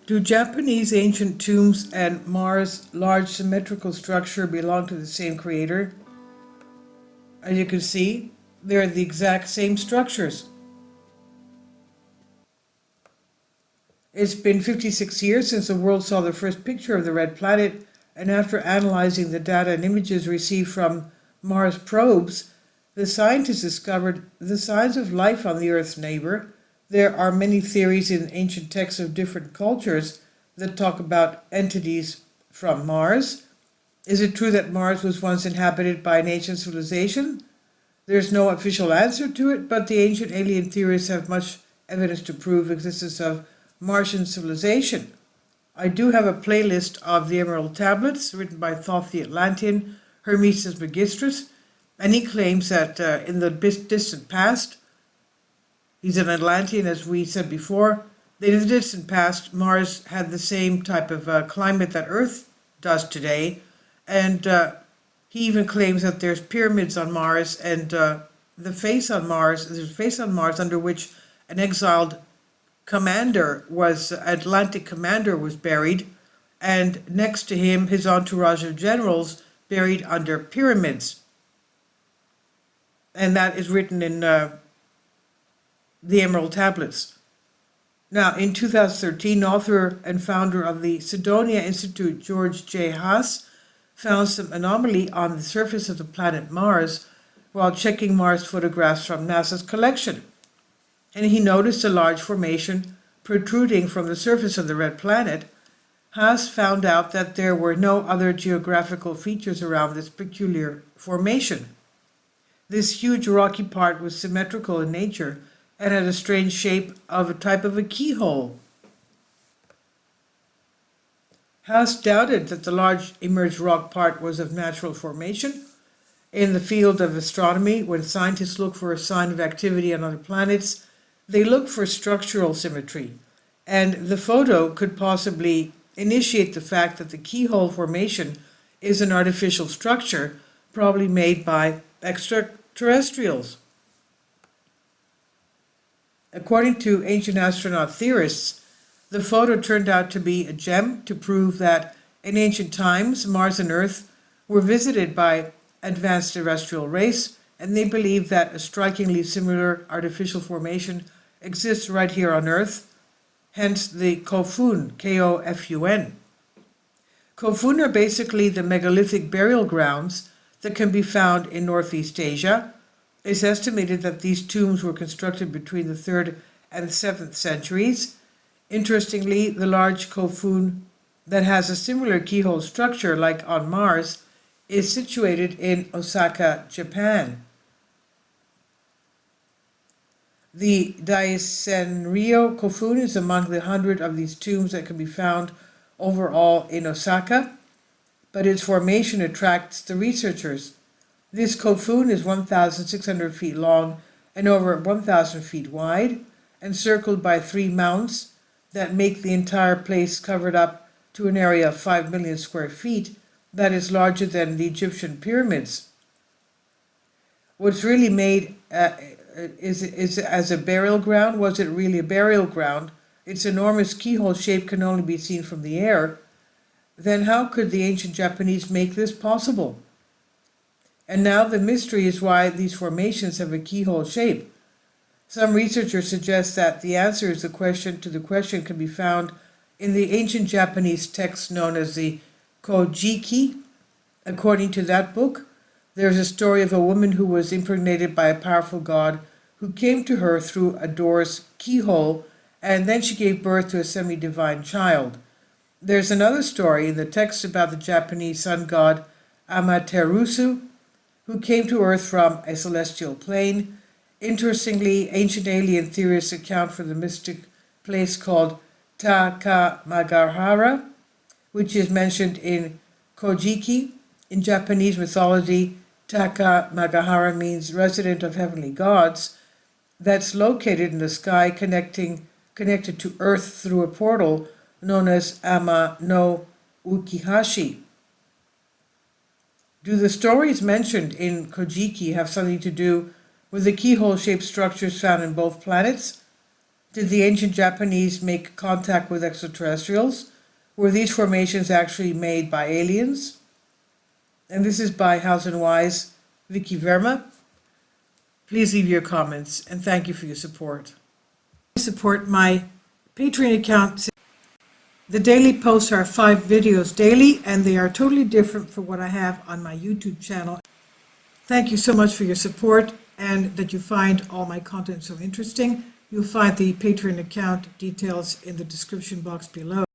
Do Japanese ancient tombs and Mars' large symmetrical structure belong to the same creator? As you can see, they're the exact same structures. It's been 56 years since the world saw the first picture of the red planet, and after analyzing the data and images received from Mars probes, the scientists discovered the signs of life on the Earth's neighbor. There are many theories in ancient texts of different cultures that talk about entities from Mars. Is it true that Mars was once inhabited by an ancient civilization? There's no official answer to it, but the ancient alien theorists have much evidence to prove the existence of Martian civilization. I do have a playlist of the Emerald Tablets written by Thoth the Atlantean, Hermes Trismegistus, and he claims that in the distant past, he's an Atlantean as we said before, that in the distant past Mars had the same type of climate that Earth does today, and he even claims that there's pyramids on Mars and there's a face on Mars under which an exiled Atlantic commander was buried, and next to him, his entourage of generals buried under pyramids. And that is written in the Emerald Tablets. Now, in 2013, author and founder of the Cydonia Institute, George J. Haas, found some anomaly on the surface of the planet Mars while checking Mars photographs from NASA's collection. And he noticed a large formation protruding from the surface of the red planet. Haas found out that there were no other geographical features around this peculiar formation. This huge rocky part was symmetrical in nature and had a strange shape of a type of a keyhole. Haas doubted that the large emerged rock part was of natural formation. In the field of astronomy, when scientists look for a sign of activity on other planets, they look for structural symmetry, and the photo could possibly initiate the fact that the keyhole formation is an artificial structure, probably made by extraterrestrials. According to ancient astronaut theorists, the photo turned out to be a gem to prove that in ancient times Mars and Earth were visited by advanced terrestrial race, and they believe that a strikingly similar artificial formation exists right here on Earth, hence the Kofun, K-O-F-U-N. Kofun are basically the megalithic burial grounds that can be found in Northeast Asia. It's estimated that these tombs were constructed between the 3rd and 7th centuries. Interestingly, the large Kofun that has a similar keyhole structure like on Mars is situated in Osaka, Japan. The Daisenryo Kofun is among the 100 of these tombs that can be found overall in Osaka, but its formation attracts the researchers. This Kofun is 1,600 feet long and over 1,000 feet wide, encircled by 3 mounts that make the entire place covered up to an area of 5 million square feet that is larger than the Egyptian pyramids. What's really made is as a burial ground. Was it really a burial ground? Its enormous keyhole shape can only be seen from the air. Then how could the ancient Japanese make this possible? And now the mystery is why these formations have a keyhole shape. Some researchers suggest that the answer to the question can be found in the ancient Japanese text known as the Kojiki. According to that book, there's a story of a woman who was impregnated by a powerful god who came to her through a door's keyhole, and then she gave birth to a semi-divine child. There's another story in the text about the Japanese sun god Amaterasu, who came to Earth from a celestial plane. Interestingly, ancient alien theorists account for the mystic place called Takamagahara, which is mentioned in Kojiki. In Japanese mythology, Takamagahara means resident of heavenly gods. That's located in the sky connected to Earth through a portal known as Ama no Ukihashi. Do the stories mentioned in Kojiki have something to do with the keyhole-shaped structures found in both planets? Did the ancient Japanese make contact with extraterrestrials? Were these formations actually made by aliens? And this is by House and Wise, Vicky Verma. Please leave your comments, and thank you for your support. Support my Patreon account. The daily posts are 5 videos daily, and they are totally different from what I have on my YouTube channel. Thank you so much for your support and that you find all my content so interesting. You'll find the Patreon account details in the description box below.